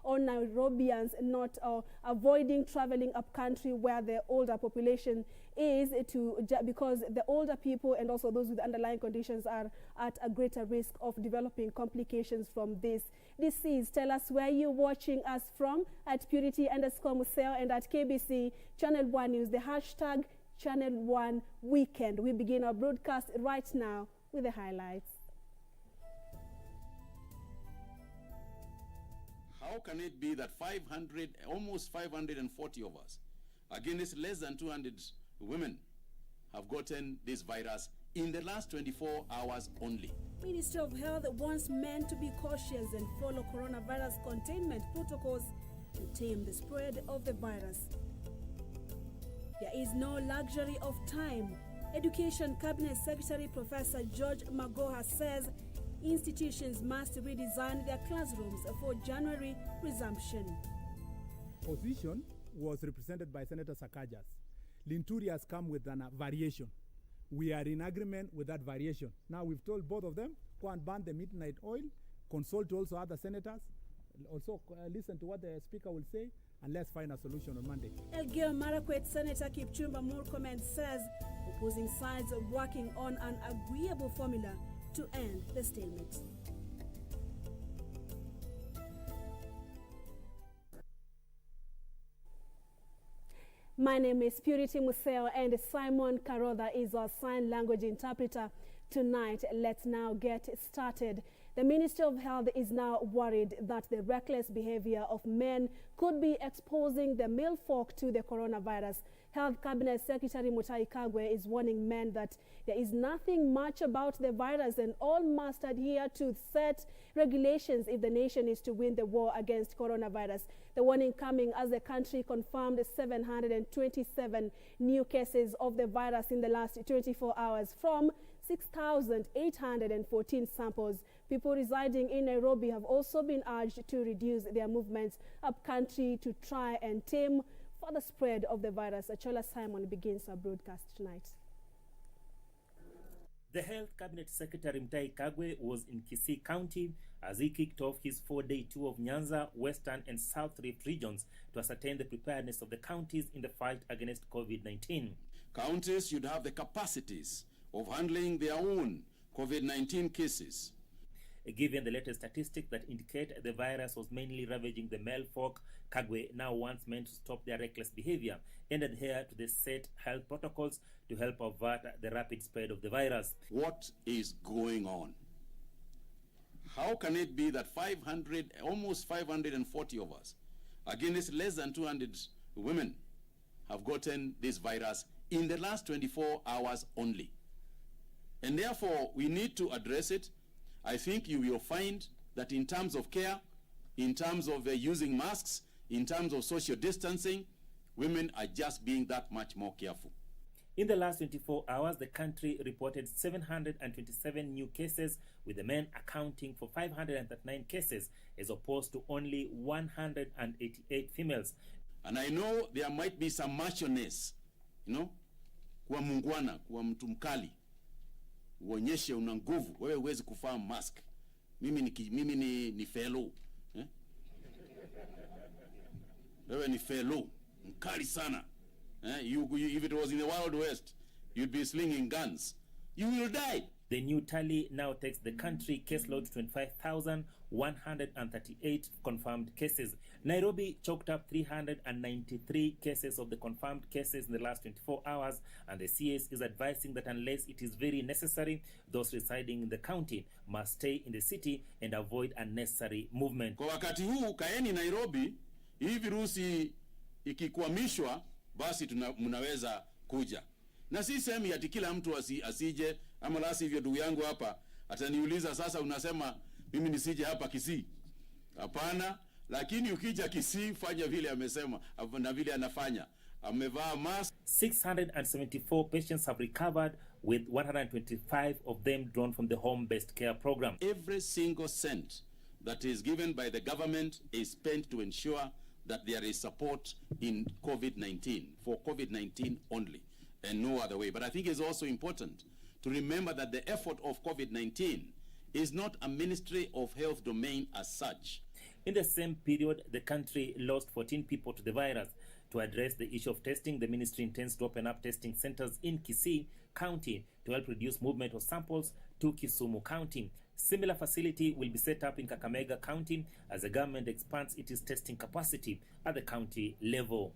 or Nairobians not avoiding traveling up country where the older population is because the older people and also those with underlying conditions are at a greater risk of developing complications from this disease. Tell us where you're watching us from at Purity_Museo and at KBC Channel 1 News, the hashtag Channel 1 Weekend. We begin our broadcast right now with the highlights. How can it be that almost 540 of us, against less than 200 women, have gotten this virus in the last 24 hours only? Ministry of Health wants men to be cautious and follow coronavirus containment protocols to tame the spread of the virus. There is no luxury of time. Education Cabinet Secretary Professor George Magoha says institutions must redesign their classrooms for January resumption. Position was represented by Senator Sakajas. Linturi has come with a variation. We are in agreement with that variation. Now we've told both of them, go and ban the midnight oil, consult also other senators, also listen to what the speaker will say, and let's find a solution on Monday. Elgeyo Marakwet Senator Kipchumba Murkomen says opposing sides are working on an agreeable formula to end the stalemate. My name is Purity Museo and Simon Karodha is our sign language interpreter tonight. Let's now get started. The Ministry of Health is now worried that the reckless behavior of men could be exposing the male folk to the coronavirus. Health Cabinet Secretary Mutahi Kagwe is warning men that there is nothing much about the virus and all must adhere to set regulations if the nation is to win the war against coronavirus. The warning coming as the country confirmed 727 new cases of the virus in the last 24 hours from 6,814 samples. People residing in Nairobi have also been urged to reduce their movements up country to try and tame further spread of the virus. Achola Simon begins our broadcast tonight. The Health Cabinet Secretary Mutahi Kagwe was in Kisii County as he kicked off his 4-day tour of Nyanza, Western and South Rift regions to ascertain the preparedness of the counties in the fight against COVID-19. Counties should have the capacities of handling their own COVID-19 cases. Given the latest statistics that indicate the virus was mainly ravaging the male folk, Kagwe now wants men to stop their reckless behavior and adhere to the set health protocols to help avert the rapid spread of the virus. What is going on? How can it be that almost 540 of us, against less than 200 women, have gotten this virus in the last 24 hours only? And therefore, we need to address it. I think you will find that in terms of care, in terms of using masks, in terms of social distancing, women are just being that much more careful. In the last 24 hours, the country reported 727 new cases, with the men accounting for 539 cases, as opposed to only 188 females. And I know there might be some macho-ness, kuwa mungwana, kuwa mtu mkali, uonyeshe una nguvu, wewe huwezi kuvaa mask. Mimi ni fellow. Wewe ni fellow, mkali sana. If it was in the Wild West, you'd be slinging guns. You will die. The new tally now takes the country caseload to 25,138 confirmed cases. Nairobi chalked up 393 cases of the confirmed cases in the last 24 hours, and the CS is advising that unless it is very necessary, those residing in the county must stay in the city and avoid unnecessary movement. Kwa wakati huu, kaeni Nairobi, hii virusi ikikwamishwa, basi mnaweza kuja. Na si semi ati kila mtu asije, ama la sivyo ndugu yangu hapa ataniuliza sasa unasema mimi nisije hapa Kisii. Hapana, lakini ukija Kisii fanya vile amesema na vile anafanya. Amevaa mask. 674 patients have recovered, with 125 of them drawn from the home-based care program. Every single cent that is given by the government is spent to ensure that there is support in COVID-19, for COVID-19 only, and no other way. But I think it's also important to remember that the effort of COVID-19 is not a Ministry of Health domain as such. In the same period, the country lost 14 people to the virus. To address the issue of testing, the ministry intends to open up testing centers in Kisii County to help reduce movement of samples to Kisumu County. Similar facility will be set up in Kakamega County as the government expands its testing capacity at the county level.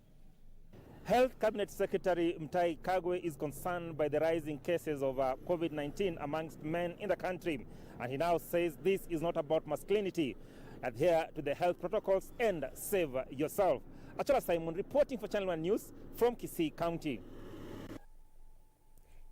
Health Cabinet Secretary Mutahi Kagwe is concerned by the rising cases of COVID-19 amongst men in the country, and he now says this is not about masculinity. Adhere to the health protocols and save yourself. Achola Simon reporting for Channel 1 News from Kisii County.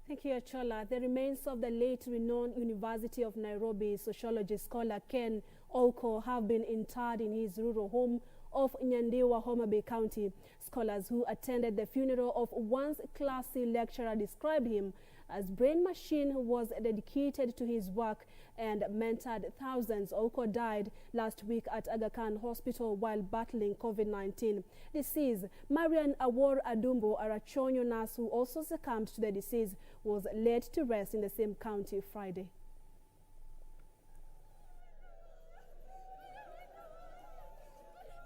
Thank you, Achola. The remains of the late renowned University of Nairobi sociology scholar Ken Oko have been interred in his rural home of Nyandiwa, Homa Bay County. Scholars who attended the funeral of once classy lecturer described him as brain machine who was dedicated to his work and mentored thousands. Oko died last week at Aga Khan Hospital while battling COVID-19. Deceased Marian Awor Adumbo, a Rachonyo nurse who also succumbed to the disease, was laid to rest in the same county Friday.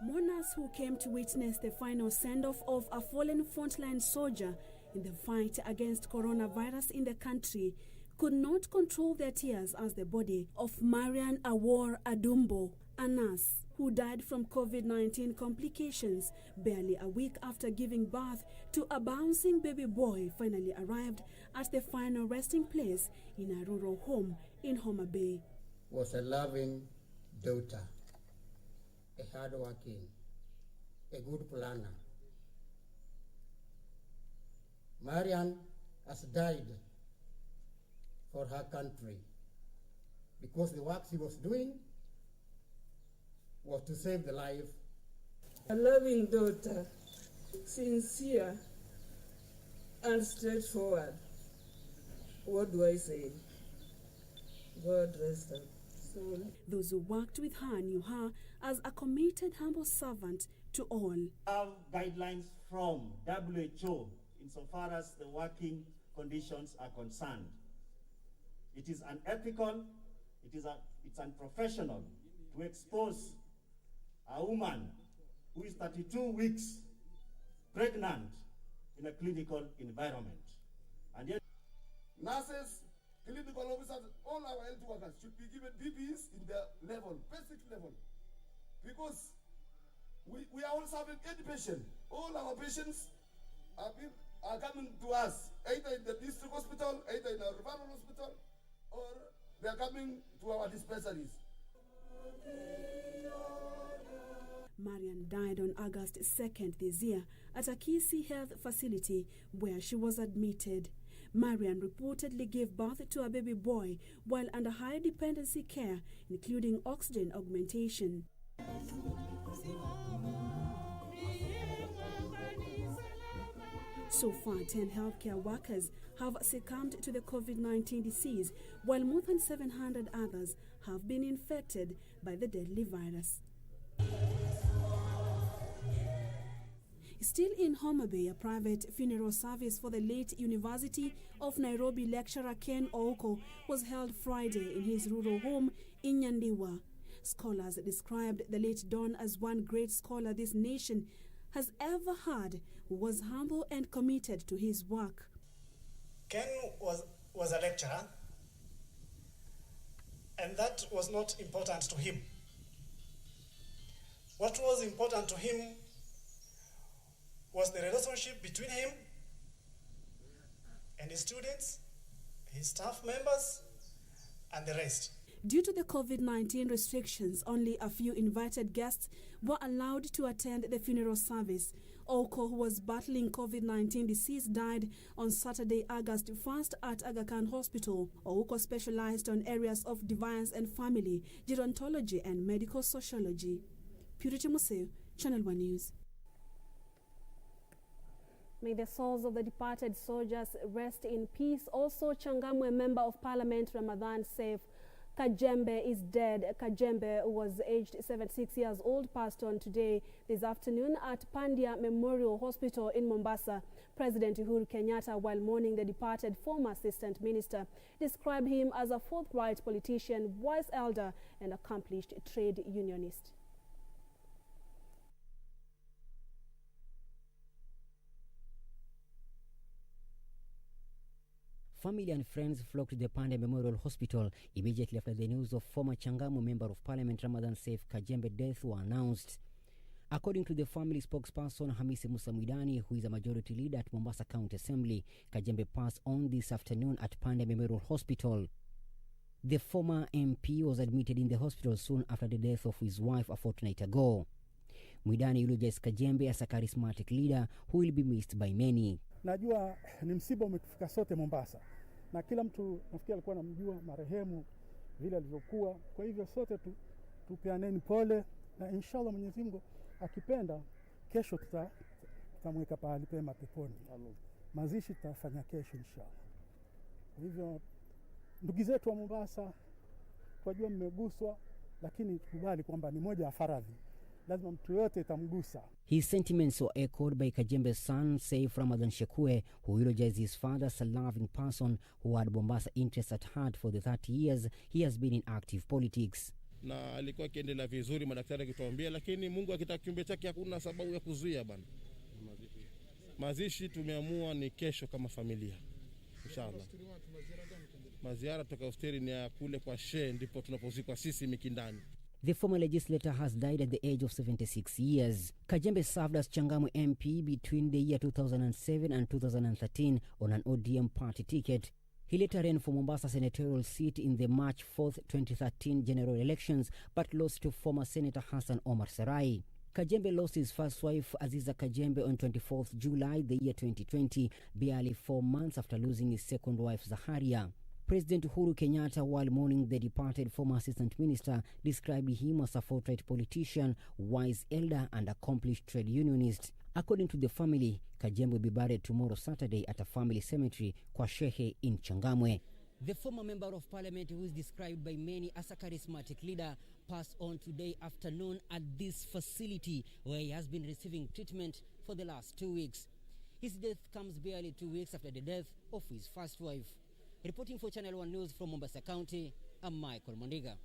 Mourners who came to witness the final send-off of a fallen frontline soldier in the fight against coronavirus in the country could not control their tears as the body of Marian Awor Adumbo, a nurse who died from COVID-19 complications barely a week after giving birth to a bouncing baby boy, finally arrived at the final resting place in a rural home in Homa Bay. Was a loving daughter, a hard-working, a good planner. Marian has died for her country because the work she was doing was to save the life. A loving daughter, sincere and straightforward. What do I say? God rest her soul. Those who worked with her knew her as a committed, humble servant to all. Have guidelines from WHO insofar as the working conditions are concerned. It is unethical, it's unprofessional to expose a woman who is 32 weeks pregnant in a clinical environment. And yet, nurses, clinical officers, all our health workers should be given PPEs in the level, basic level. Because we are all serving any patient. All our patients are coming to us, either in the district hospital, either in our referral hospital, or they are coming to our dispensaries. Marian died on August 2nd this year at a Kisii Health facility where she was admitted. Marian reportedly gave birth to a baby boy while under high dependency care, including oxygen augmentation. So far, 10 healthcare workers have succumbed to the COVID-19 disease, while more than 700 others have been infected by the deadly virus. Still in Homa Bay, a private funeral service for the late University of Nairobi lecturer Ken Oko was held Friday in his rural home in Nyandiwa. Scholars described the late Don as one great scholar this nation has ever had, who was humble and committed to his work. Ken was a lecturer, and that was not important to him. What was important to him was the relationship between him and his students, his staff members, and the rest. Due to the COVID-19 restrictions, only a few invited guests were allowed to attend the funeral service. Oko, who was battling COVID-19 disease, died on Saturday, August 1st at Aga Khan Hospital. Oko specialized on areas of deviance and family, gerontology and medical sociology. Purity Museo, Channel 1 News. May the souls of the departed soldiers rest in peace. Also, Changamwe Member of Parliament Ramadhan safe Kajembe is dead. Kajembe, who was aged 76 years old, passed on today this afternoon at Pandya Memorial Hospital in Mombasa. President Uhuru Kenyatta, while mourning the departed former assistant minister, described him as a forthright politician, wise elder and accomplished trade unionist. Family and friends flocked to the Pande Memorial Hospital immediately after the news of former Changamwe Member of Parliament Ramadhan Kajembe death were announced. According to the family spokesperson Hamisi Musa Mwidani, who is a majority leader at Mombasa County Assembly, Kajembe passed on this afternoon at Pande Memorial Hospital. The former MP was admitted in the hospital soon after the death of his wife a fortnight ago. Mwidani eulogized Kajembe as a charismatic leader who will be missed by many. Najua ni msiba umetufika sote Mombasa. Na kila mtu nafikiri alikuwa anamjua marehemu vile alivyokuwa. Kwa hivyo sote tupeaneni pole na inshallah Mwenyezi Mungu akipenda kesho tutamweka pahali pema peponi. Amen. Mazishi tutafanya kesho inshallah. Kwa hivyo ndugu zetu wa Mombasa, twajua mmeguswa, lakini tukubali kwamba ni moja ya faradhi. Lazima mtu yote itamgusa. His sentiments were echoed by Kajembe's son, Saif Ramadan Shekwe, who eulogized his father as a loving person who had Mombasa interests at heart for the 30 years he has been in active politics. Na alikuwa akiendelea vizuri, madaktari akituambia, lakini Mungu akitaka kiumbe chake hakuna sababu ya kuzuia bana. Mazishi tumeamua ni kesho kama familia. Inshallah. Maziara toka hosteli ni ya kule kwa Shehe, ndipo tunapozikwa sisi Mikindani. The former legislator has died at the age of 76 years. Kajembe served as Changamwe MP between the year 2007 and 2013 on an ODM party ticket. He later ran for Mombasa senatorial seat in the March 4th, 2013 general elections, but lost to former Senator Hassan Omar Sarai. Kajembe lost his first wife, Aziza Kajembe, on 24th July the year 2020, barely 4 months after losing his second wife, Zaharia. President Uhuru Kenyatta, while mourning the departed former assistant minister, described him as a forthright politician, wise elder and accomplished trade unionist. According to the family, Kajembe will be buried tomorrow Saturday at a family cemetery, Kwa Shehe in Changamwe. The former member of parliament, who is described by many as a charismatic leader, passed on today afternoon at this facility where he has been receiving treatment for the last 2 weeks. His death comes barely 2 weeks after the death of his first wife. Reporting for Channel 1 News from Mombasa County, I'm Michael Mondiga.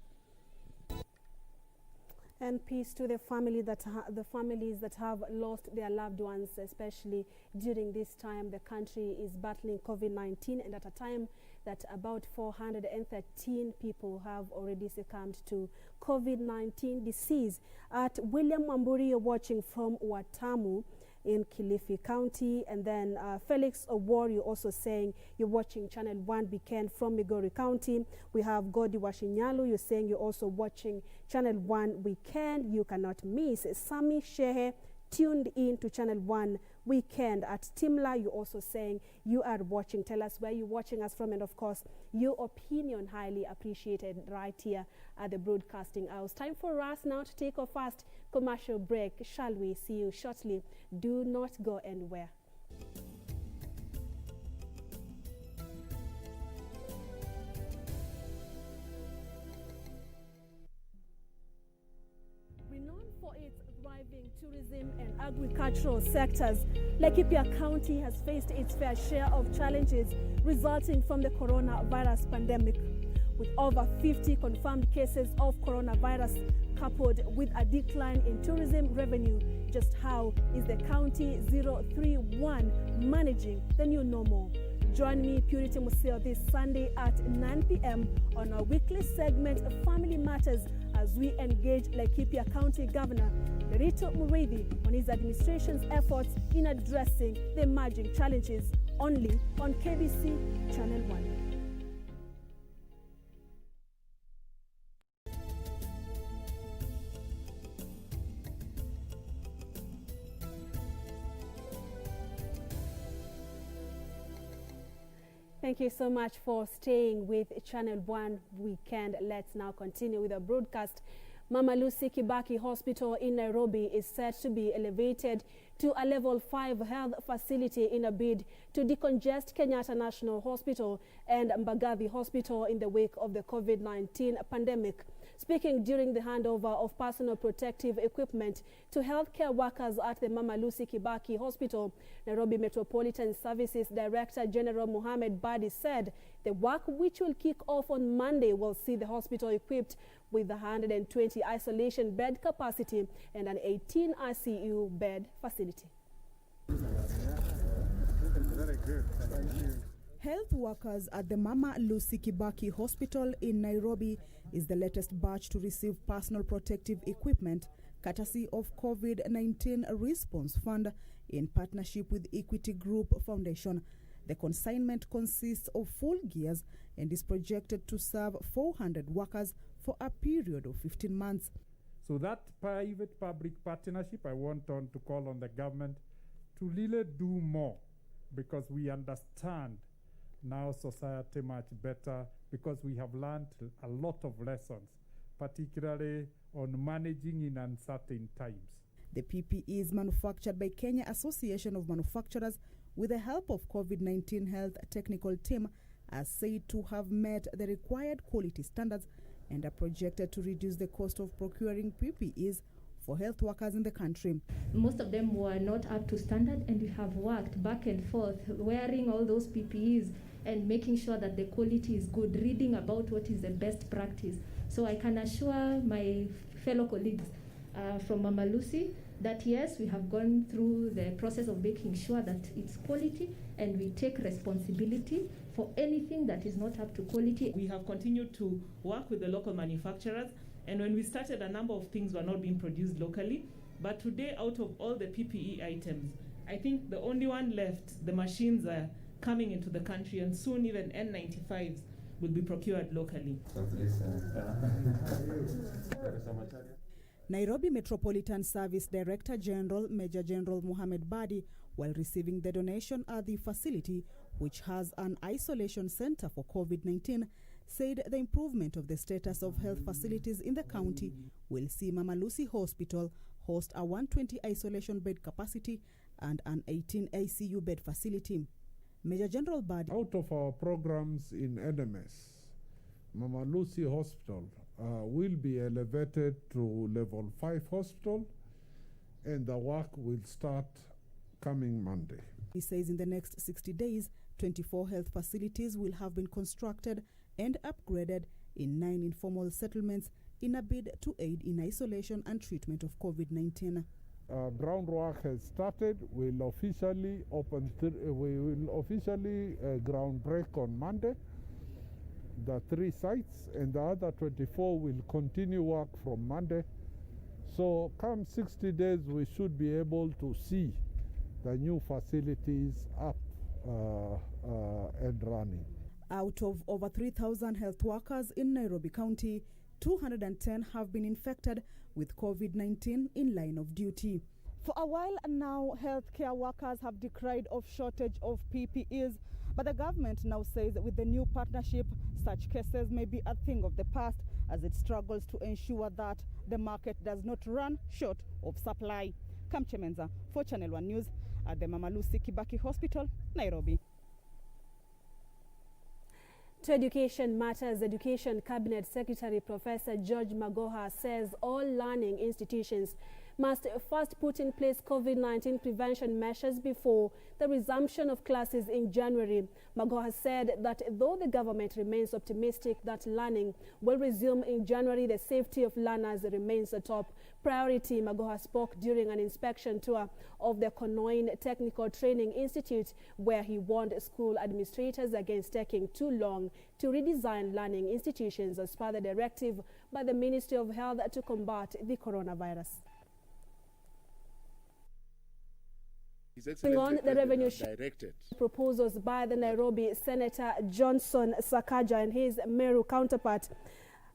And peace to the families that have lost their loved ones, especially during this time the country is battling COVID-19, and at a time that about 413 people have already succumbed to COVID-19 disease. At William Mwamburi, you're watching from Watamu in Kilifi County, and then Felix Owor, you're also saying you're watching Channel 1 Weekend from Migori County. We have Godi Washinyalu, you're saying you're also watching Channel 1 Weekend. You cannot miss. Sami Shehe tuned in to Channel 1 Weekend. At Timla, you're also saying you are watching. Tell us where you're watching us from, and of course your opinion highly appreciated right here at the Broadcasting House. Time for us now to take our first commercial break. Shall we? See you shortly. Do not go anywhere. Renowned for its thriving tourism and agricultural sectors, Laikipia County has faced its fair share of challenges resulting from the coronavirus pandemic. With over 50 confirmed cases of coronavirus coupled with a decline in tourism revenue, just how is the County 031 managing the new normal? Join me, Purity Museo, this Sunday at 9 p.m. on our weekly segment of Family Matters as we engage Laikipia County Governor Nerito Murithi on his administration's efforts in addressing the emerging challenges, only on KBC Channel 1. Thank you so much for staying with Channel 1 Weekend. Let's now continue with the broadcast. Mama Lucy Kibaki Hospital in Nairobi is set to be elevated to a level 5 health facility in a bid to decongest Kenyatta National Hospital and Mbagathi Hospital in the wake of the COVID-19 pandemic. Speaking during the handover of personal protective equipment to healthcare workers at the Mama Lucy Kibaki Hospital, Nairobi Metropolitan Services Director General Mohamed Badi said the work, which will kick off on Monday, will see the hospital equipped with 120 isolation bed capacity and an 18 ICU bed facility. Health workers at the Mama Lucy Kibaki Hospital in Nairobi is the latest batch to receive personal protective equipment courtesy of COVID-19 Response Fund in partnership with Equity Group Foundation. The consignment consists of full gears and is projected to serve 400 workers for a period of 15 months. So that private-public partnership, I want to call on the government to really do more, because we understand now society much better, because we have learned a lot of lessons, particularly on managing in uncertain times. The PPE is manufactured by Kenya Association of Manufacturers with the help of COVID-19 health technical team, are said to have met the required quality standards and are projected to reduce the cost of procuring PPEs for health workers in the country. Most of them were not up to standard, and we have worked back and forth wearing all those PPEs and making sure that the quality is good, reading about what is the best practice. So I can assure my fellow colleagues from Mama Lucy that yes, we have gone through the process of making sure that it's quality, and we take responsibility for anything that is not up to quality. We have continued to work with the local manufacturers, and when we started, a number of things were not being produced locally. But today, out of all the PPE items, I think the only one left, the machines are coming into the country, and soon even N95s will be procured locally. Nairobi Metropolitan Service Director General Major General Mohammed Badi, while receiving the donation at the facility, which has an isolation center for COVID-19, said the improvement of the status of health facilities in the county will see Mama Lucy Hospital host a 120 isolation bed capacity and an 18 ICU bed facility. Major General Badi. Out of our programs in NMS, Mama Lucy Hospital will be elevated to level 5 hospital, and the work will start coming Monday. He says in the next 60 days, 24 health facilities will have been constructed and upgraded in 9 informal settlements in a bid to aid in isolation and treatment of COVID-19. Groundwork has started. We will officially groundbreak on Monday, the 3 sites, and the other 24 will continue work from Monday. So come 60 days, we should be able to see the new facilities up and running. Out of over 3,000 health workers in Nairobi County, 210 have been infected with COVID-19 in line of duty. For a while now, healthcare workers have decried of shortage of PPEs, but the government now says that with the new partnership, such cases may be a thing of the past as it struggles to ensure that the market does not run short of supply. Kamche Menza for Channel 1 News at the Mama Lucy Kibaki Hospital, Nairobi. To Education Matters, Education Cabinet Secretary Professor George Magoha says all learning institutions must first put in place COVID-19 prevention measures before the resumption of classes in January. Magoha said that though the government remains optimistic that learning will resume in January, the safety of learners remains a top priority. Magoha spoke during an inspection tour of the Konoin Technical Training Institute, where he warned school administrators against taking too long to redesign learning institutions as per the directive by the Ministry of Health to combat the coronavirus. On the revenue proposals by the Nairobi Senator Johnson Sakaja and his Meru counterpart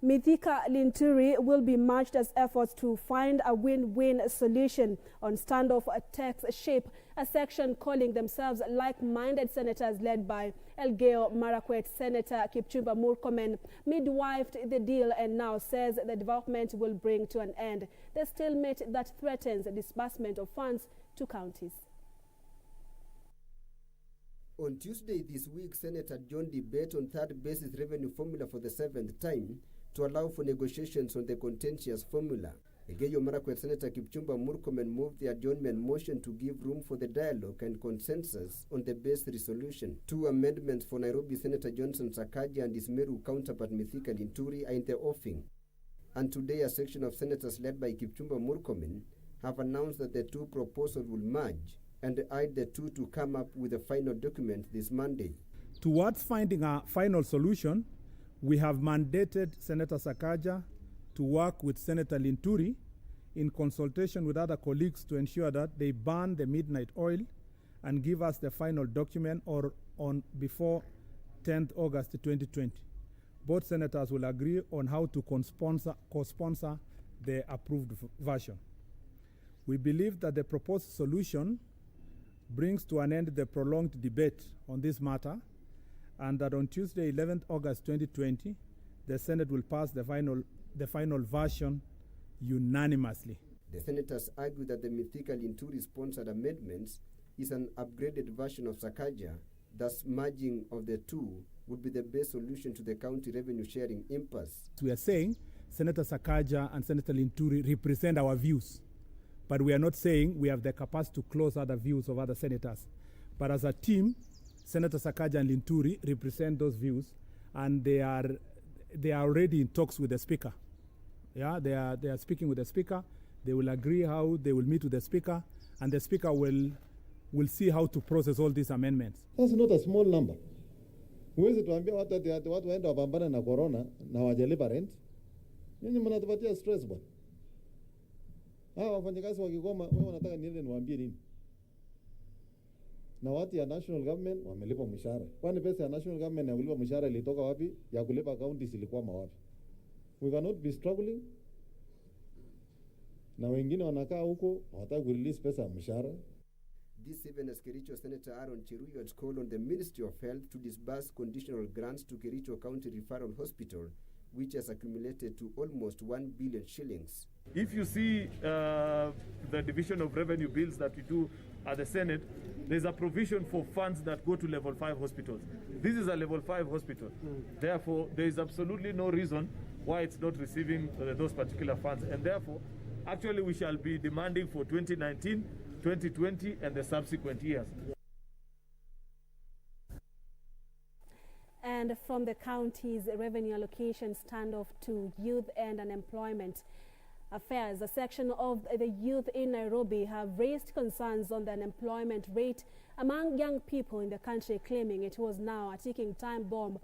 Mithika Linturi will be merged as efforts to find a win-win solution on standoff tax shape, a section calling themselves like-minded senators led by Elgeyo Marakwet. Senator Kipchumba Murkomen midwifed the deal and now says the development will bring to an end the stalemate that threatens the disbursement of funds to counties. On Tuesday this week, Senator John debate on third basis revenue formula for the 7th time to allow for negotiations on the contentious formula. Elgeyo Marakwet Senator Kipchumba Murkomen moved the adjournment motion to give room for the dialogue and consensus on the base resolution. 2 amendments for Nairobi Senator Johnson Sakaja and his Meru counterpart Mithika Linturi are in the offing. And today a section of senators led by Kipchumba Murkomen have announced that the 2 proposals will merge and eyed the 2 to come up with a final document this Monday. Towards finding a final solution, we have mandated Senator Sakaja to work with Senator Linturi in consultation with other colleagues to ensure that they ban the midnight oil and give us the final document or on before 10th August 2020. Both senators will agree on how to co-sponsor the approved version. We believe that the proposed solution brings to an end the prolonged debate on this matter, and that on Tuesday, 11th August 2020, the Senate will pass the final version unanimously. The senators argue that the Mithika Linturi-sponsored amendments is an upgraded version of Sakaja, thus merging of the two would be the best solution to the county revenue sharing impasse. We are saying Senator Sakaja and Senator Linturi represent our views, but we are not saying we have the capacity to close other views of other senators. But as a team, Senator Sakaja and Linturi represent those views, and they are already in talks with the Speaker. Yeah, they are speaking with the Speaker. They will agree how they will meet with the Speaker, and the Speaker will see how to process all these amendments. That's not a small number. Huwezi tuambia watu waende wapambane na corona na wajalipa rent. Nyinyi mnatupatia stress bwana. Hawa wafanyakazi wakigoma, wewe unataka niende niwaambie nini? Na watu ya national government wamelipa mshahara. Kwani pesa ya national government ya kulipa mshahara ilitoka wapi? Ya kulipa counties ilikuwa wapi? We cannot be struggling. Na wengine wanakaa huko hawataka kurelease pesa ya mshahara. This even as Kericho Senator Aaron Cheruiyot called on the Ministry of Health to disburse conditional grants to Kericho County Referral Hospital, which has accumulated to almost 1 billion shillings. If you see the division of revenue bills that we do at the Senate, there's a provision for funds that go to level 5 hospitals. This is a level 5 hospital. Therefore, there is absolutely no reason why it's not receiving those particular funds. And therefore, actually, we shall be demanding for 2019, 2020, and the subsequent years. And from the county's revenue allocation standoff to youth and unemployment affairs, a section of the youth in Nairobi have raised concerns on the unemployment rate among young people in the country, claiming it was now a ticking time bomb.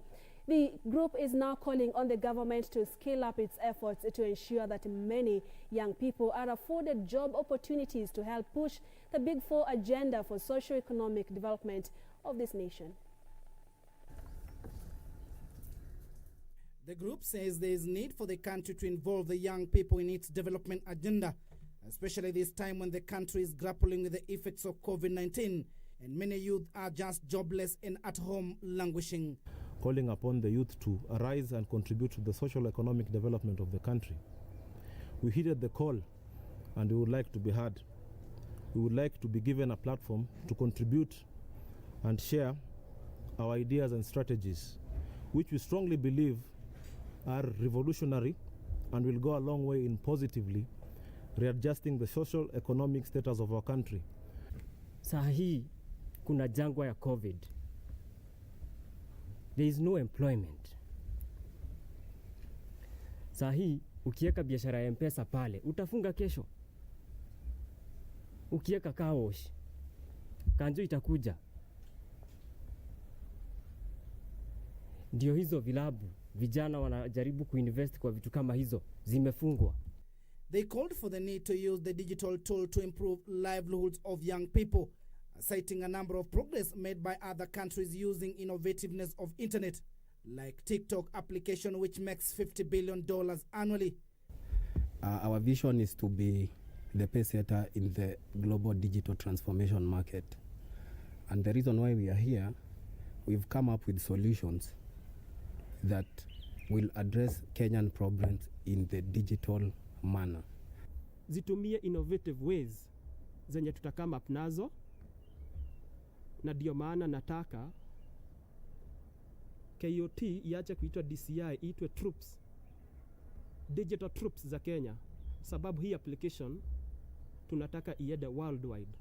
The group is now calling on the government to scale up its efforts to ensure that many young people are afforded job opportunities to help push the Big Four agenda for socio-economic development of this nation. The group says there is need for the country to involve the young people in its development agenda, especially this time when the country is grappling with the effects of COVID-19 and many youth are just jobless and at home languishing. Calling upon the youth to arise and contribute to the social economic development of the country. We heeded the call and we would like to be heard. We would like to be given a platform to contribute and share our ideas and strategies, which we strongly believe are revolutionary and will go a long way in positively readjusting the social economic status of our country. Saa hii kuna jangwa ya COVID. There is no employment. Saa hii ukiweka biashara ya M-Pesa pale utafunga kesho. Ukiweka car wash kanjo itakuja. Ndio hizo vilabu vijana wanajaribu kuinvest kwa vitu kama hizo zimefungwa. They called for the need to use the digital tool to improve livelihoods of young people, citing a number of progress made by other countries using innovativeness of internet, like TikTok application, which makes $50 billion annually. Our vision is to be the pace setter in the global digital transformation market. And the reason why we are here, we've come up with solutions that will address Kenyan problems in the digital manner. Zitumie innovative ways zenye tutakama up nazo, na ndio maana nataka KOT iache kuitwa DCI, iitwe troops, digital troops za Kenya, sababu hii application tunataka iende worldwide.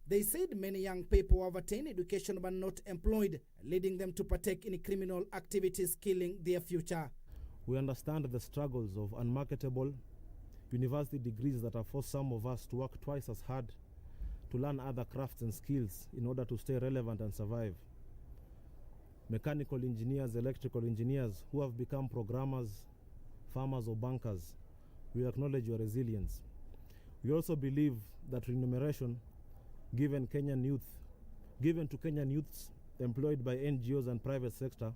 They said many young people have attained education but not employed, leading them to partake in criminal activities, killing their future. We understand the struggles of unmarketable university degrees that have forced some of us to work twice as hard to learn other crafts and skills in order to stay relevant and survive. mechanical engineers, electrical engineers who have become programmers, farmers or bankers, we acknowledge your resilience. We also believe that remuneration given to Kenyan youths employed by NGOs and private sector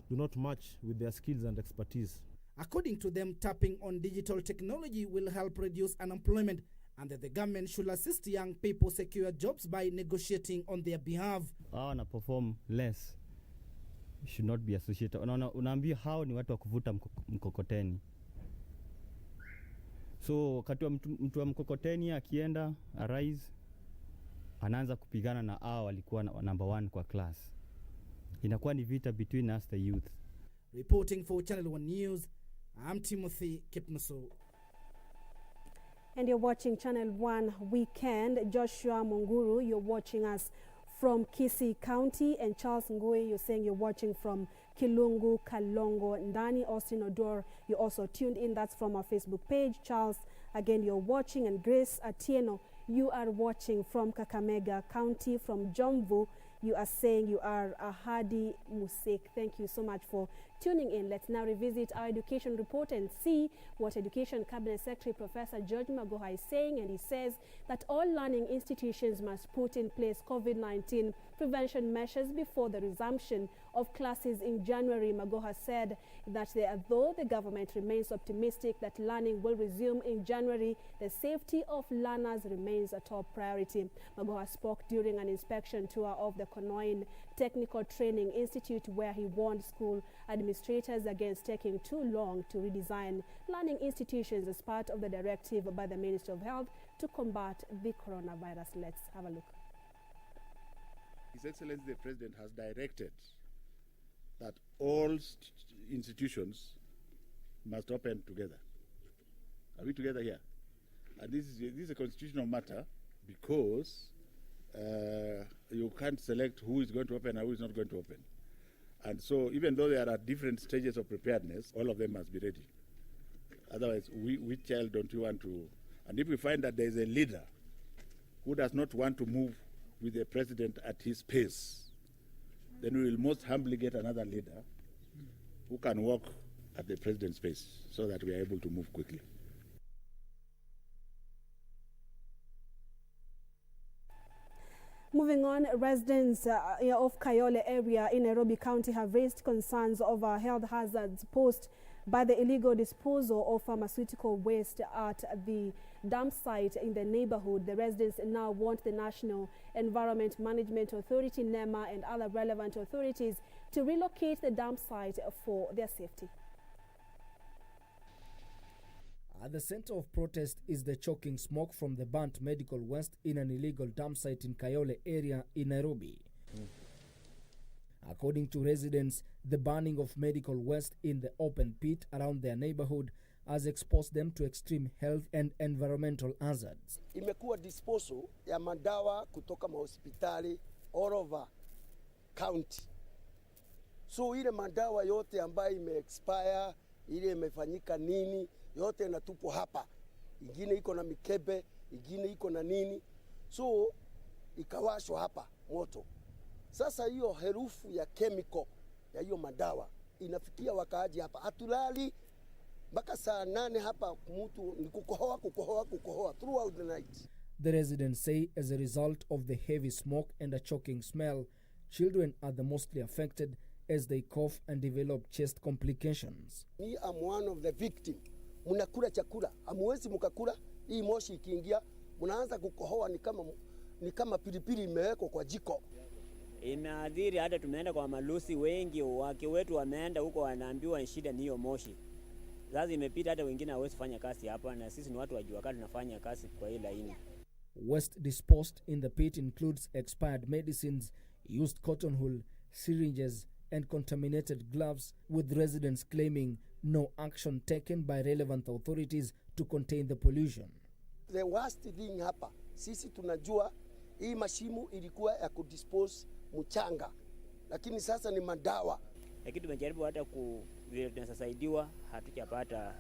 do not match with their skills and expertise. According to them, tapping on digital technology will help reduce unemployment, and that the government should assist young people secure jobs by negotiating on their behalf. Na perform less should not be associated. Unaambia hao ni watu wa kuvuta mkokoteni. So wakati wa mtu wa mkokoteni akienda arise, anaanza kupigana na hao walikuwa number 1 kwa class. Inakuwa ni vita between us the youth. Reporting for Channel 1 News, I'm Timothy Kipnuso. And you're watching Channel 1 Weekend. Joshua Munguru, you're watching us from Kisii County, and Charles Ngui, you're saying you're watching from Kilungu, Kalongo, Ndani. Austin Odor, you're also tuned in. That's from our Facebook page. Charles, again, you're watching. And Grace Atieno, you are watching from Kakamega County. From Jomvu, you are saying you are Ahadi Musik. Thank you so much for tuning in. Let's now revisit our education report and see what Education Cabinet Secretary Professor George Magoha is saying. And he says that all learning institutions must put in place COVID-19 prevention measures before the resumption of classes in January. Magoha said that though the government remains optimistic that learning will resume in January, the safety of learners remains a top priority. Magoha spoke during an inspection tour of the Konoin Technical Training Institute, where he warned school administrators against taking too long to redesign learning institutions as part of the directive by the Ministry of Health to combat the coronavirus. Let's have a look. His Excellency the President has directed that all institutions must open together. Are we together here? And this is a constitutional matter, because you can't select who is going to open and who is not going to open. And so even though there are different stages of preparedness, all of them must be ready. Otherwise, which child don't you want to? And if we find that there is a leader who does not want to move with the president at his pace, then we will most humbly get another leader who can walk at the president's pace so that we are able to move quickly. Moving on, residents of Kayole area in Nairobi County have raised concerns over health hazards posed by the illegal disposal of pharmaceutical waste at the dump site in the neighborhood. The residents now want the National Environment Management Authority, NEMA, and other relevant authorities to relocate the dump site for their safety. At the center of protest is the choking smoke from the burnt medical waste in an illegal dump site in Kayole area in Nairobi. According to residents, the burning of medical waste in the open pit around their neighborhood has exposed them to extreme health and environmental hazards. Imekuwa disposal ya madawa kutoka mahospitali all over county. So ile madawa yote ambayo ime-expire, ile imefanyika nini, yote inatupwa hapa. Ingine iko na mikebe, ingine iko na nini. So ikawashwa hapa moto. Sasa hiyo herufu ya chemical ya hiyo madawa inafikia wakaaji hapa. Hatulali mpaka saa 8 hapa, mtu ni kukohoa throughout the night. The residents say as a result of the heavy smoke and a choking smell, children are the mostly affected as they cough and develop chest complications. Me, I'm one of the victim. Munakula chakula, hamuwezi mukakula, hii moshi ikiingia, munaanza kukohoa ni kama pilipili imewekwa kwa jiko. Imeadhiri, hata tumeenda kwa malusi wengi, wake wetu wameenda huko wanaambiwa shida ni hiyo moshi. Sasa imepita hata wengine hawezi fanya kazi hapa, na sisi ni watu wa jua kali tunafanya kazi kwa hii laini. Waste disposed in the pit includes expired medicines, used cotton wool, syringes and contaminated gloves, with residents claiming no action taken by relevant authorities to contain the pollution. The worst thing hapa, sisi tunajua hii mashimu ilikuwa ya kudispose mchanga, lakini sasa ni madawa. Lakini tumejaribu hata vile tunasaidiwa, hatujapata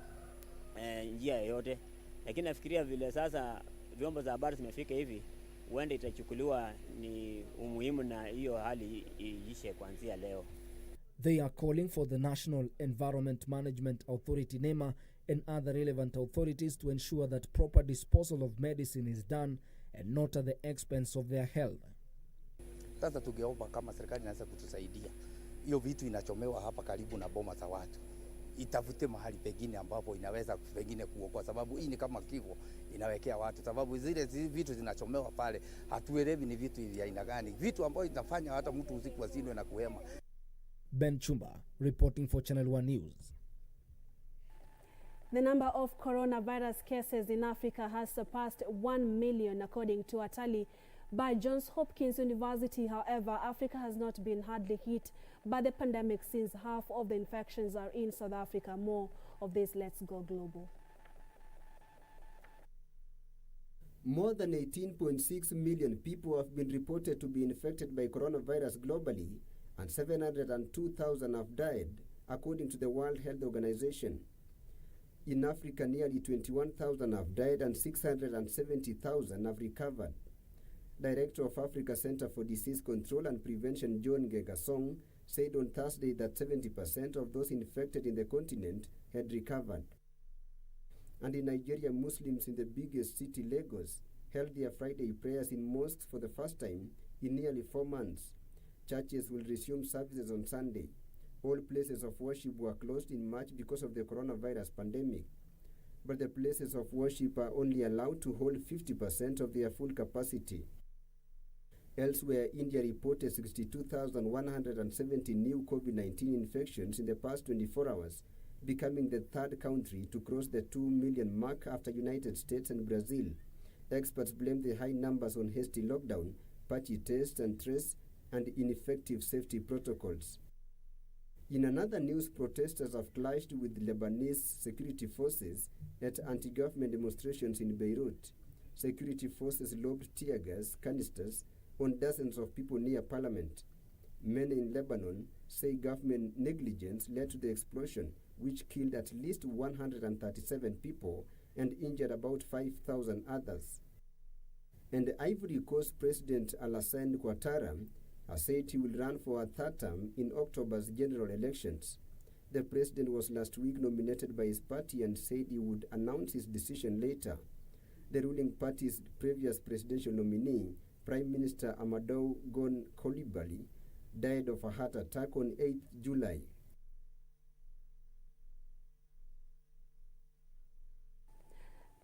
njia yoyote. Lakini nafikiria vile sasa vyombo za habari zimefika hivi, huenda itachukuliwa ni umuhimu na hiyo hali iishe kuanzia leo. They are calling for the National Environment Management Authority NEMA and other relevant authorities to ensure that proper disposal of medicine is done and not at the expense of their health. Sasa tungeomba kama serikali inaweza kutusaidia. Hiyo vitu inachomewa hapa karibu na boma za watu. Itafute mahali pengine ambapo inaweza pengine kuokoa, sababu hii ni kama kifo inawekea watu, sababu zile vitu zinachomewa pale hatuelewi ni vitu vya aina gani, vitu ambayo inafanya hata mtu usiku asindwe na kuhema. Ben Chumba reporting for Channel 1 News. The number of coronavirus cases in Africa has surpassed 1 million according to a tally by Johns Hopkins University. However, Africa has not been hardly hit by the pandemic since half of the infections are in South Africa. More of this, let's go global. More than 18.6 million people have been reported to be infected by coronavirus globally, and 702,000 have died, according to the World Health Organization. In Africa, nearly 21,000 have died and 670,000 have recovered. Director of Africa Center for Disease Control and Prevention, John Ngegasong, said on Thursday that 70% of those infected in the continent had recovered. And in Nigeria, Muslims in the biggest city, Lagos, held their Friday prayers in mosques for the first time in nearly 4 months. Churches will resume services on Sunday. All places of worship were closed in March because of the coronavirus pandemic. But the places of worship are only allowed to hold 50% of their full capacity. Elsewhere, India reported 62,170 new COVID-19 infections in the past 24 hours, becoming the third country to cross the 2 million mark after United States and Brazil. Experts blame the high numbers on hasty lockdown, patchy test and trace, and ineffective safety protocols. In another news, protesters have clashed with Lebanese security forces at anti-government demonstrations in Beirut. Security forces lobbed tear gas canisters on dozens of people near parliament. Many in Lebanon say government negligence led to the explosion, which killed at least 137 people and injured about 5,000 others. And the Ivory Coast President Alassane Ouattara has said he will run for a third term in October's general elections. The president was last week nominated by his party and said he would announce his decision later. The ruling party's previous presidential nominee, Prime Minister Amadou Gon Coulibaly, died of a heart attack on 8 July.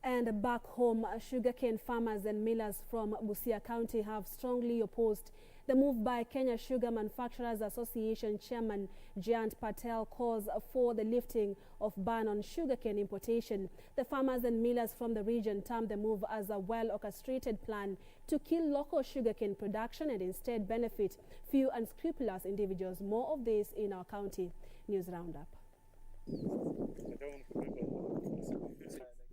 And back home, sugarcane farmers and millers from Busia County have strongly opposed the move by Kenya Sugar Manufacturers Association Chairman Jayant Patel calls for the lifting of ban on sugarcane importation. The farmers and millers from the region termed the move as a well-orchestrated plan to kill local sugarcane production and instead benefit few unscrupulous individuals. More of this in our county news roundup.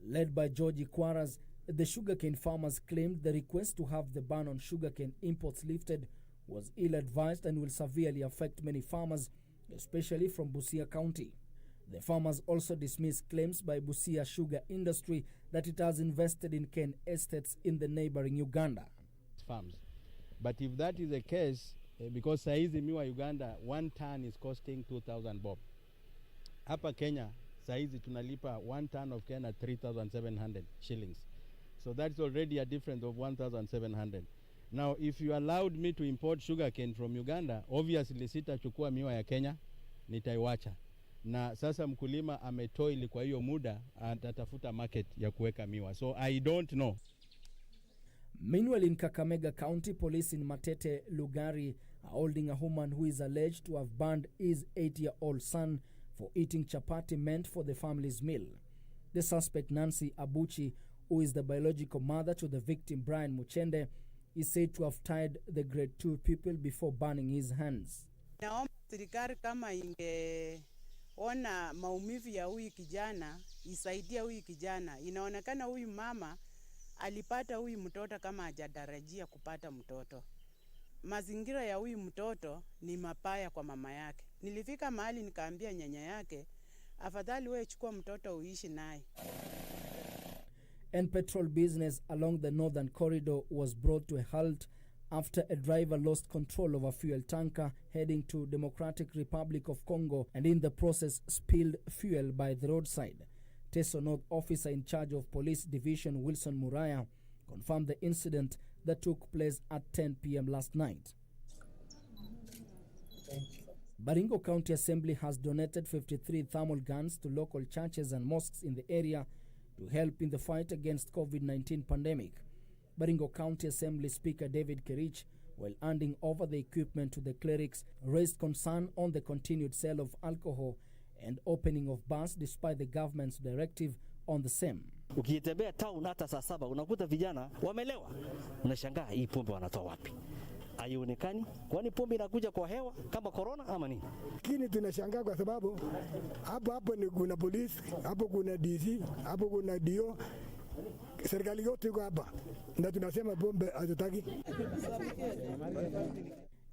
Led by George Ikwaras, the sugarcane farmers claimed the request to have the ban on sugarcane imports lifted was ill-advised and will severely affect many farmers, especially from Busia County. The farmers also dismissed claims by Busia Sugar Industry that it has invested in cane estates in the neighboring Uganda. Farms. But if that is the case, because saizi miwa Uganda, 1 ton is costing 2,000 bob. Hapa Kenya, saizi tunalipa 1 ton of cane at 3,700 shillings. So that's already a difference of 1,700. Now, if you allowed me to import sugarcane from Uganda, obviously sitachukua miwa ya Kenya, nitaiwacha. Na sasa mkulima ametoili kwa hiyo muda, atatafuta market ya kuweka miwa. So I don't know. Meanwhile, in Kakamega County, police in Matete, Lugari, are holding a woman who is alleged to have burned his 8-year-old son for eating chapati meant for the family's meal. The suspect, Nancy Abuchi, who is the biological mother to the victim, Brian Muchende, is said to have tied the grade 2 pupil before burning his hands. Naomba serikali kama ingeona maumivu ya huyu kijana, isaidia huyu kijana. Inaonekana huyu mama alipata huyu mtoto kama hajatarajia kupata mtoto. Mazingira ya huyu mtoto ni mabaya kwa mama yake. Nilifika mahali nikaambia nyanya yake, afadhali wewe chukua mtoto uishi naye. And petrol business along the northern corridor was brought to a halt after a driver lost control of a fuel tanker heading to Democratic Republic of Congo and in the process spilled fuel by the roadside. Teso North officer in charge of Police Division Wilson Muraya confirmed the incident that took place at 10 p.m. last night. Baringo County Assembly has donated 53 thermal guns to local churches and mosques in the area to help in the fight against COVID-19 pandemic. Baringo County Assembly Speaker David Kerich, while handing over the equipment to the clerics, raised concern on the continued sale of alcohol and opening of bars despite the government's directive on the same. Ukitembea town hata saa 7 unakuta vijana wamelewa. Unashangaa hii pombe wanatoa wapi? Haionekani. Kwani pombe inakuja kwa hewa kama corona ama nini? Lakini tunashangaa kwa sababu hapo ni kuna polisi, hapo kuna DC, hapo kuna DO. Serikali yote iko hapa. Na tunasema pombe hatutaki.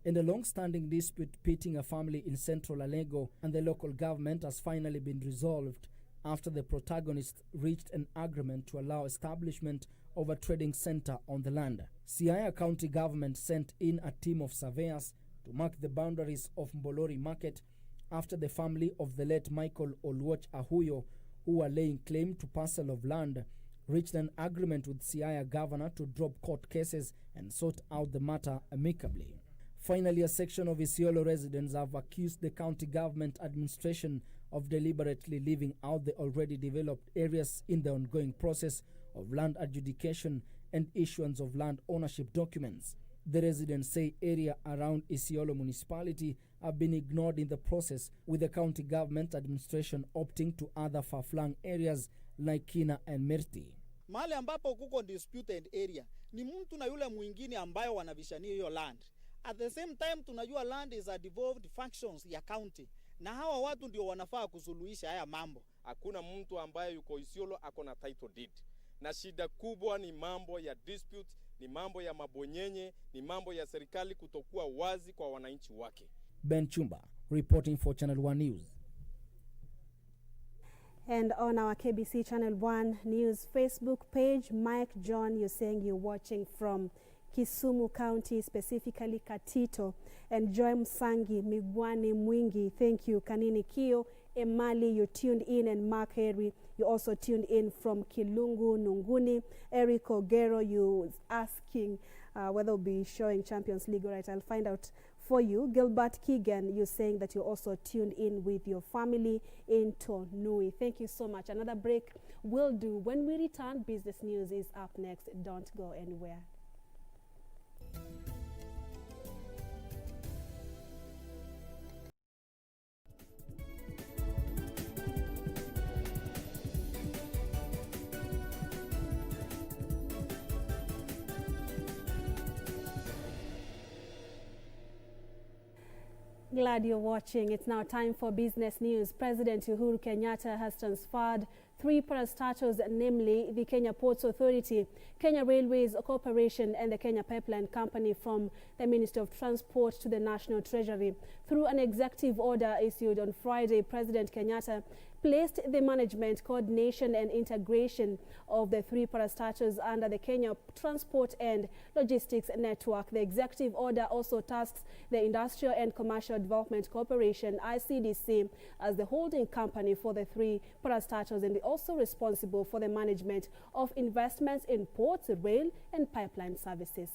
In a long-standing dispute pitting a family in central Alego and the local government has finally been resolved after the protagonists reached an agreement to allow establishment of a trading center on the land. Siaya County government sent in a team of surveyors to mark the boundaries of Mbolori Market after the family of the late Michael Oluoch Ahuyo, who were laying claim to parcel of land, reached an agreement with Siaya governor to drop court cases and sort out the matter amicably. Finally, a section of Isiolo residents have accused the county government administration of deliberately leaving out the already developed areas in the ongoing process of land adjudication and issuance of land ownership documents. The residents say area around Isiolo municipality have been ignored in the process, with the county government administration opting to other far-flung areas like Kina and Merti. Mahali ambapo kuko disputed area ni mtu na yule mwingine ambayo wanabishania hiyo land. At the same time tunajua land is a devolved functions ya county, na hawa watu ndio wanafaa kusuluhisha haya mambo. Hakuna mtu ambaye yuko Isiolo ako na title deed. Na shida kubwa ni mambo ya dispute, ni mambo ya mabonyenye, ni mambo ya serikali kutokuwa wazi kwa wananchi wake. Ben Chumba, reporting for Channel 1 News. And on our KBC Channel 1 News Facebook page, Mike John, you're saying you're watching from Kisumu County, specifically Katito. And Joy Msangi, Migwani Mwingi, thank you. Kanini Kio, Emali, you tuned in. And Mark Henry, you also tuned in from Kilungu, Nunguni. Eric Ogero, you asking whether we'll be showing Champions League. All right, I'll find out for you. Gilbert Keegan, you're saying that you're also tuned in with your family in Tonui. Thank you so much. Another break will do. When we return, business news is up next. Don't go anywhere. Glad you're watching. It's now time for business news. President Uhuru Kenyatta has transferred 3 parastatals, namely the Kenya Ports Authority, Kenya Railways Corporation and the Kenya Pipeline Company, from the Ministry of Transport to the National Treasury. Through an executive order issued on Friday, President Kenyatta placed the management, coordination and integration of the 3 parastatals under the Kenya Transport and Logistics Network. The executive order also tasks the Industrial and Commercial Development Corporation, ICDC, as the holding company for the 3 parastatals and also responsible for the management of investments in ports, rail and pipeline services.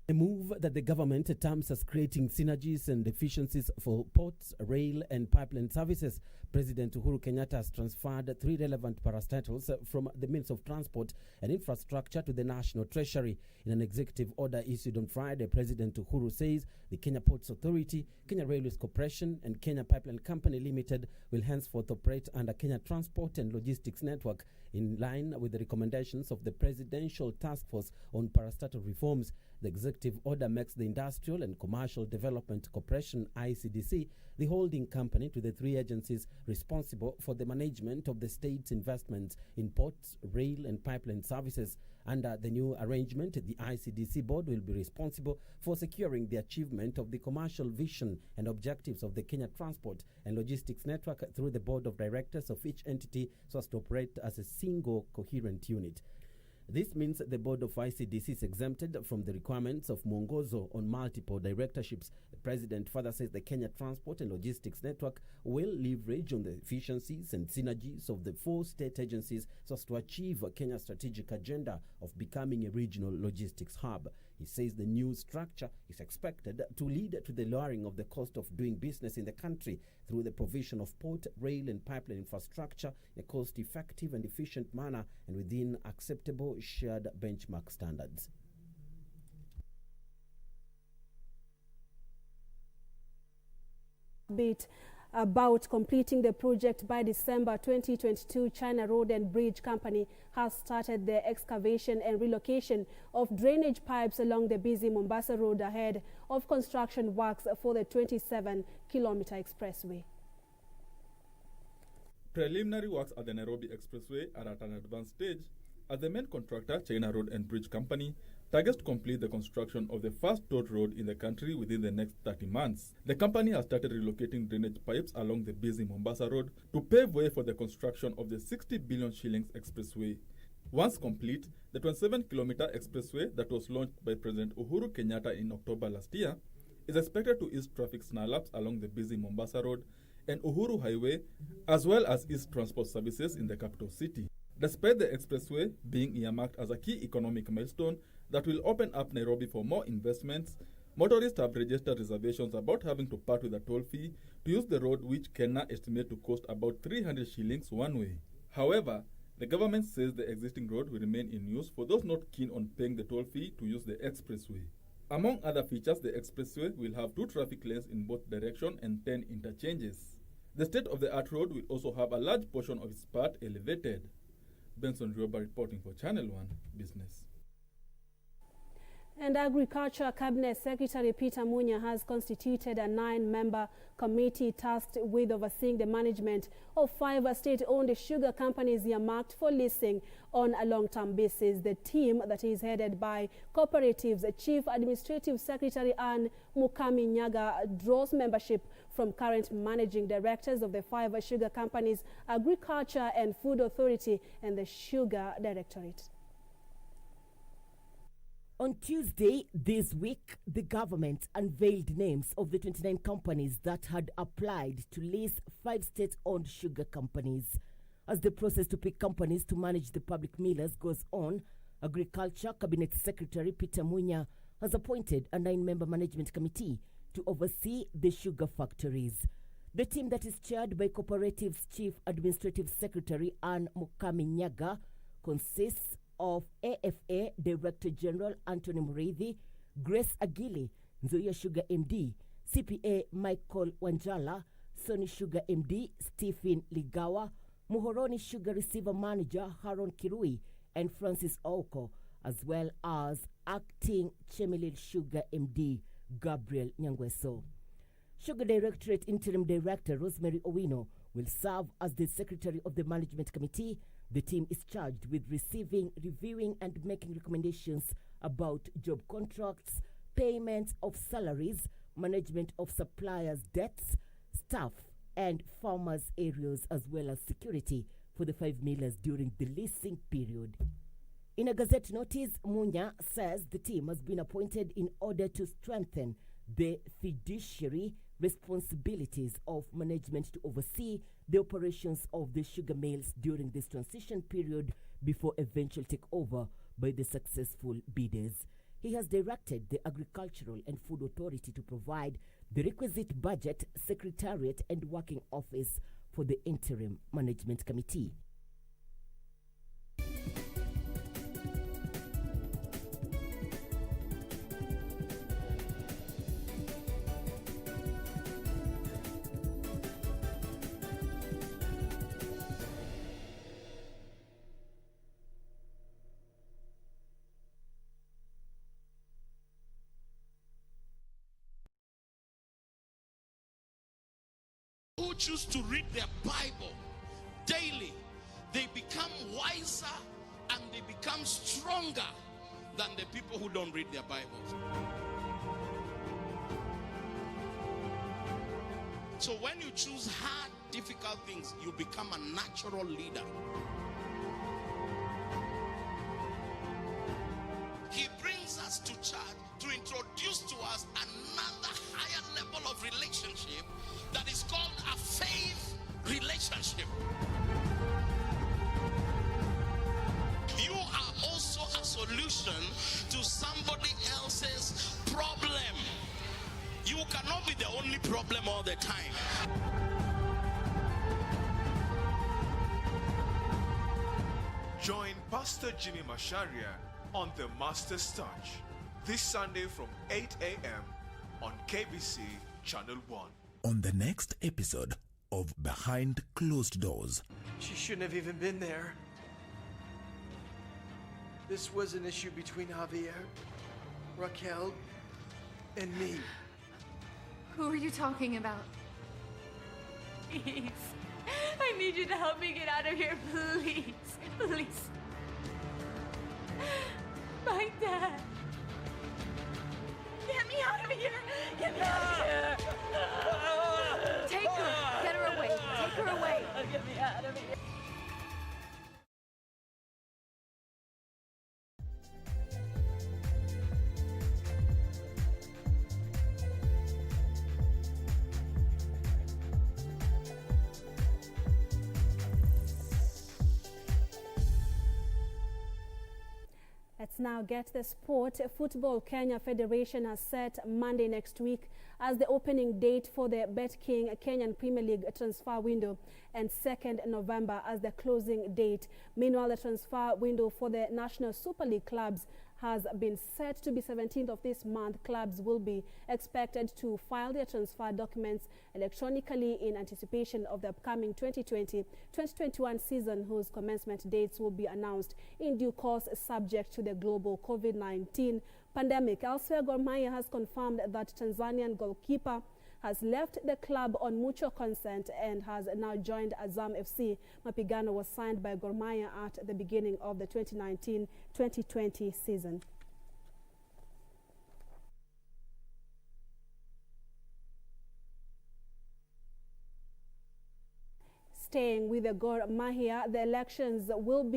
A move that the government terms as creating synergies and efficiencies for ports, rail and pipeline services. President Uhuru Kenyatta has transferred 3 relevant parastatals from the Ministry of Transport and Infrastructure to the National Treasury. In an executive order issued on Friday, President Uhuru says the Kenya Ports Authority, Kenya Railways Corporation and Kenya Pipeline Company Limited will henceforth operate under Kenya Transport and Logistics Network, in line with the recommendations of the Presidential Task Force on Parastatal Reforms. The executive order makes the Industrial and Commercial Development Corporation, ICDC, the holding company to the 3 agencies responsible for the management of the state's investments in ports, rail and pipeline services. Under the new arrangement, the ICDC board will be responsible for securing the achievement of the commercial vision and objectives of the Kenya Transport and Logistics Network through the board of directors of each entity, so as to operate as a single coherent unit. This means the board of ICDC is exempted from the requirements of Mwongozo on multiple directorships. The president further says the Kenya Transport and Logistics Network will leverage on the efficiencies and synergies of the 4 state agencies so as to achieve Kenya's strategic agenda of becoming a regional logistics hub. He says the new structure is expected to lead to the lowering of the cost of doing business in the country through the provision of port, rail, and pipeline infrastructure in a cost-effective and efficient manner and within acceptable shared benchmark standards. Bit about completing the project by December 2022, China Road and Bridge Company has started the excavation and relocation of drainage pipes along the busy Mombasa Road ahead of construction works for the 27-kilometer expressway. Preliminary works at the Nairobi Expressway are at an advanced stage as the main contractor, China Road and Bridge Company, targets to complete the construction of the first toll road in the country within the next 30 months. The company has started relocating drainage pipes along the busy Mombasa Road to pave way for the construction of the 60 billion shillings expressway. Once complete, the 27-kilometer expressway that was launched by President Uhuru Kenyatta in October last year is expected to ease traffic snarl-ups along the busy Mombasa Road and Uhuru Highway, as well as ease transport services in the capital city. Despite the expressway being earmarked as a key economic milestone that will open up Nairobi for more investments, motorists have registered reservations about having to part with a toll fee to use the road, which Kenya estimate to cost about 300 shillings one way. However, the government says the existing road will remain in use for those not keen on paying the toll fee to use the expressway. Among other features, the expressway will have 2 traffic lanes in both directions and 10 interchanges. The state-of-the-art road will also have a large portion of its part elevated. Benson Rioba reporting for Channel 1 Business. And Agriculture Cabinet Secretary Peter Munya has constituted a 9-member committee tasked with overseeing the management of 5 state-owned sugar companies earmarked for leasing on a long-term basis. The team that is headed by Cooperatives Chief Administrative Secretary Ann Mukami Nyaga draws membership from current managing directors of the 5 sugar companies, Agriculture and Food Authority, and the Sugar Directorate. On Tuesday this week, the government unveiled names of the 29 companies that had applied to lease 5 state-owned sugar companies. As the process to pick companies to manage the public millers goes on, Agriculture Cabinet Secretary Peter Munya has appointed a 9-member management committee to oversee the sugar factories. The team that is chaired by Cooperatives Chief Administrative Secretary Ann Mukami Nyaga consists of AFA Director General Anthony Muriithi, Grace Agili, Nzoia Sugar MD, CPA Michael Wanjala, Sony Sugar MD Stephen Ligawa, Muhoroni Sugar Receiver Manager Haron Kirui, and Francis Oko, as well as Acting Chemelil Sugar MD Gabriel Nyangweso. Sugar Directorate Interim Director Rosemary Owino will serve as the Secretary of the Management Committee. The team is charged with receiving, reviewing, and making recommendations about job contracts, payments of salaries, management of suppliers' debts, staff, and farmers' areas, as well as security for the 5 millers during the leasing period. In a Gazette notice, Munya says the team has been appointed in order to strengthen the fiduciary responsibilities of management to oversee the operations of the sugar mills during this transition period before eventual takeover by the successful bidders. He has directed the Agricultural and Food Authority to provide the requisite budget, secretariat, and working office for the interim management committee. Who choose to read their Bible daily, they become wiser and they become stronger than the people who don't read their Bibles. So when you choose hard, difficult things, you become a natural leader. relationship that is called a faith relationship. You are also a solution to somebody else's problem. You cannot be the only problem all the time. Join Pastor Jimmy Masharia on the Master's Touch this Sunday from 8 a.m. on KBC Channel 1. On the next episode of Behind Closed Doors. She shouldn't have even been there. This was an issue between Javier, Raquel, and me. Who are you talking about? Please. I need you to help me get out of here, please. Please. My dad. Get me out of here! Get me out of here! Take her! Get her away! Take her away! Get me out of here! Let's now get the sport. Football Kenya Federation has set Monday next week as the opening date for the BetKing Kenyan Premier League transfer window and 2nd November as the closing date. Meanwhile, the transfer window for the National Super League clubs has been set to be 17th of this month. Clubs will be expected to file their transfer documents electronically in anticipation of the upcoming 2020-2021 season, whose commencement dates will be announced in due course, subject to the global COVID-19 pandemic. Elsewhere, Gor Mahia has confirmed that Tanzanian goalkeeper has left the club on mutual consent and has now joined Azam FC. Mapigano was signed by Gor Mahia at the beginning of the 2019-2020 season. Staying with the Gor Mahia, the elections will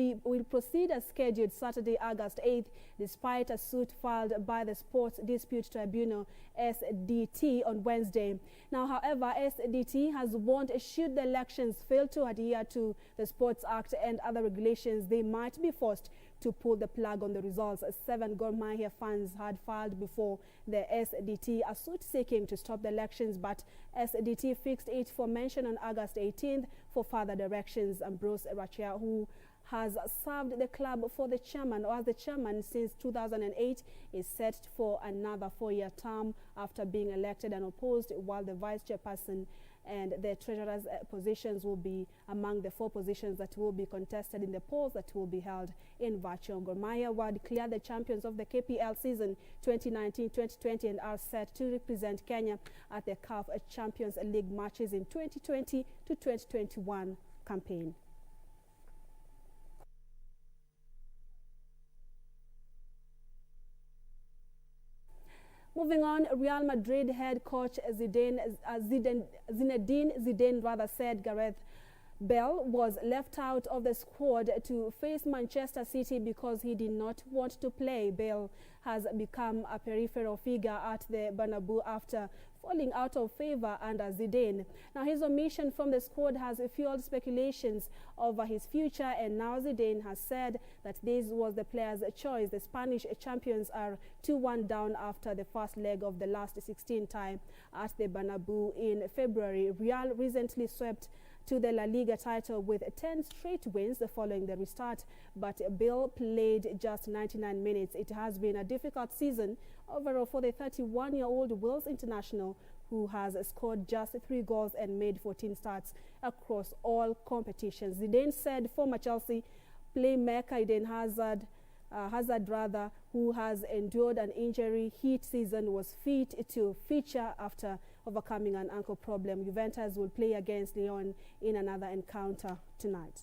proceed as scheduled Saturday, August 8th, despite a suit filed by the Sports Dispute Tribunal, SDT, on Wednesday. Now, however, SDT has warned should the elections fail to adhere to the Sports Act and other regulations, they might be forced to pull the plug on the results. 7 Gor Mahia fans had filed before the SDT a suit seeking to stop the elections, but SDT fixed it for mention on August 18th for further directions. Ambrose Rachia, who has served the club for the chairman or as the chairman since 2008, is set for another 4-year term after being elected and opposed, while the vice chairperson and the treasurer's positions will be among the 4 positions that will be contested in the polls that will be held in virtual. Gor Mahia were declared the champions of the KPL season 2019-2020 and are set to represent Kenya at the CAF Champions League matches in 2020 to 2021 campaign. Moving on, Real Madrid head coach Zinedine Zidane said Gareth Bale was left out of the squad to face Manchester City because he did not want to play. Bale has become a peripheral figure at the Bernabeu after falling out of favor under Zidane. Now, his omission from the squad has fueled speculations over his future, and now Zidane has said that this was the player's choice. The Spanish champions are 2-1 down after the first leg of the last 16 tie at the Bernabeu in February. Real recently swept to the La Liga title with 10 straight wins following the restart, but Bale played just 99 minutes. It has been a difficult season overall for the 31-year-old Wales international, who has scored just 3 goals and made 14 starts across all competitions. Zidane said former Chelsea playmaker Eden Hazard, who has endured an injury-hit season, was fit to feature after overcoming an ankle problem. Juventus will play against Lyon in another encounter tonight.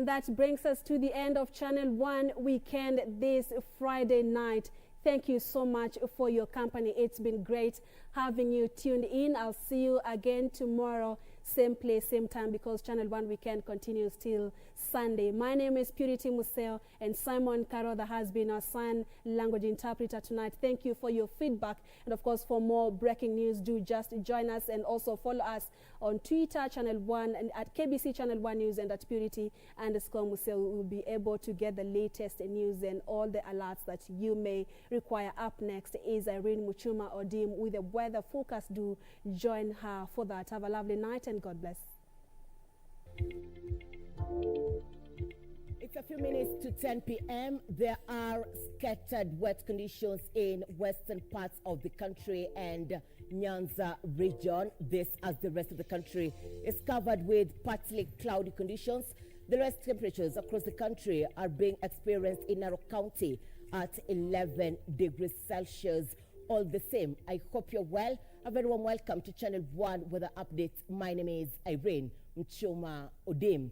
And that brings us to the end of Channel 1 Weekend this Friday night. Thank you so much for your company. It's been great having you tuned in. I'll see you again tomorrow, same place, same time, because Channel 1 Weekend continues till Sunday. My name is Purity Museo, and Simon Karodha has been our sign language interpreter tonight. Thank you for your feedback. And of course, for more breaking news, do just join us and also follow us on Twitter, Channel 1, and at KBC Channel 1 News and at Purity_Museo. We will be able to get the latest news and all the alerts that you may require. Up next is Irene Muchuma Odim with a weather forecast. Do join her for that. Have a lovely night and God bless. It's a few minutes to 10 p.m. There are scattered wet conditions in western parts of the country and Nyanza region. This, as the rest of the country, is covered with partly cloudy conditions. The rest temperatures across the country are being experienced in Narok County at 11 degrees Celsius. All the same, I hope you're well. A very warm welcome to Channel 1 Weather Updates. My name is Irene Mchoma Odim.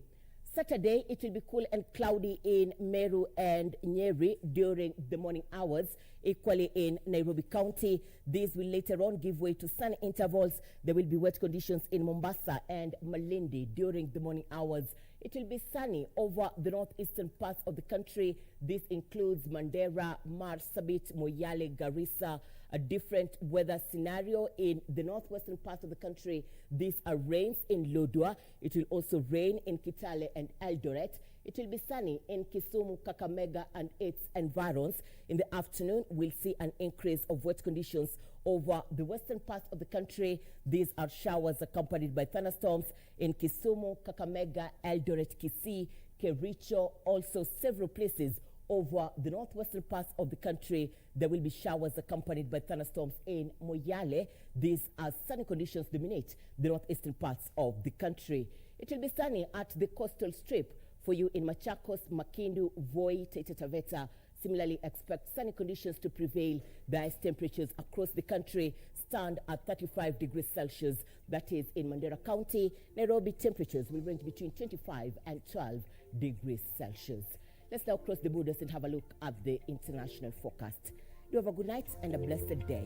Saturday, it will be cool and cloudy in Meru and Nyeri during the morning hours. Equally in Nairobi County, these will later on give way to sunny intervals. There will be wet conditions in Mombasa and Malindi during the morning hours. It will be sunny over the northeastern parts of the country. This includes Mandera, Marsabit, Moyale, Garissa. A different weather scenario in the northwestern part of the country. These are rains in Lodwar. It will also rain in Kitale and Eldoret. It will be sunny in Kisumu, Kakamega, and its environs. In the afternoon, we'll see an increase of wet conditions over the western parts of the country. These are showers accompanied by thunderstorms in Kisumu, Kakamega, Eldoret, Kisii, Kericho, also several places over the northwestern parts of the country. There will be showers accompanied by thunderstorms in Moyale. These are sunny conditions dominate the northeastern parts of the country. It will be sunny at the coastal strip for you in Machakos, Makindu, Voi, Taita Taveta. Similarly, expect sunny conditions to prevail. The highest temperatures across the country stand at 35 degrees Celsius. That is in Mandera County. Nairobi temperatures will range between 25 and 12 degrees Celsius. Let's now cross the borders and have a look at the international forecast. Do have a good night and a blessed day.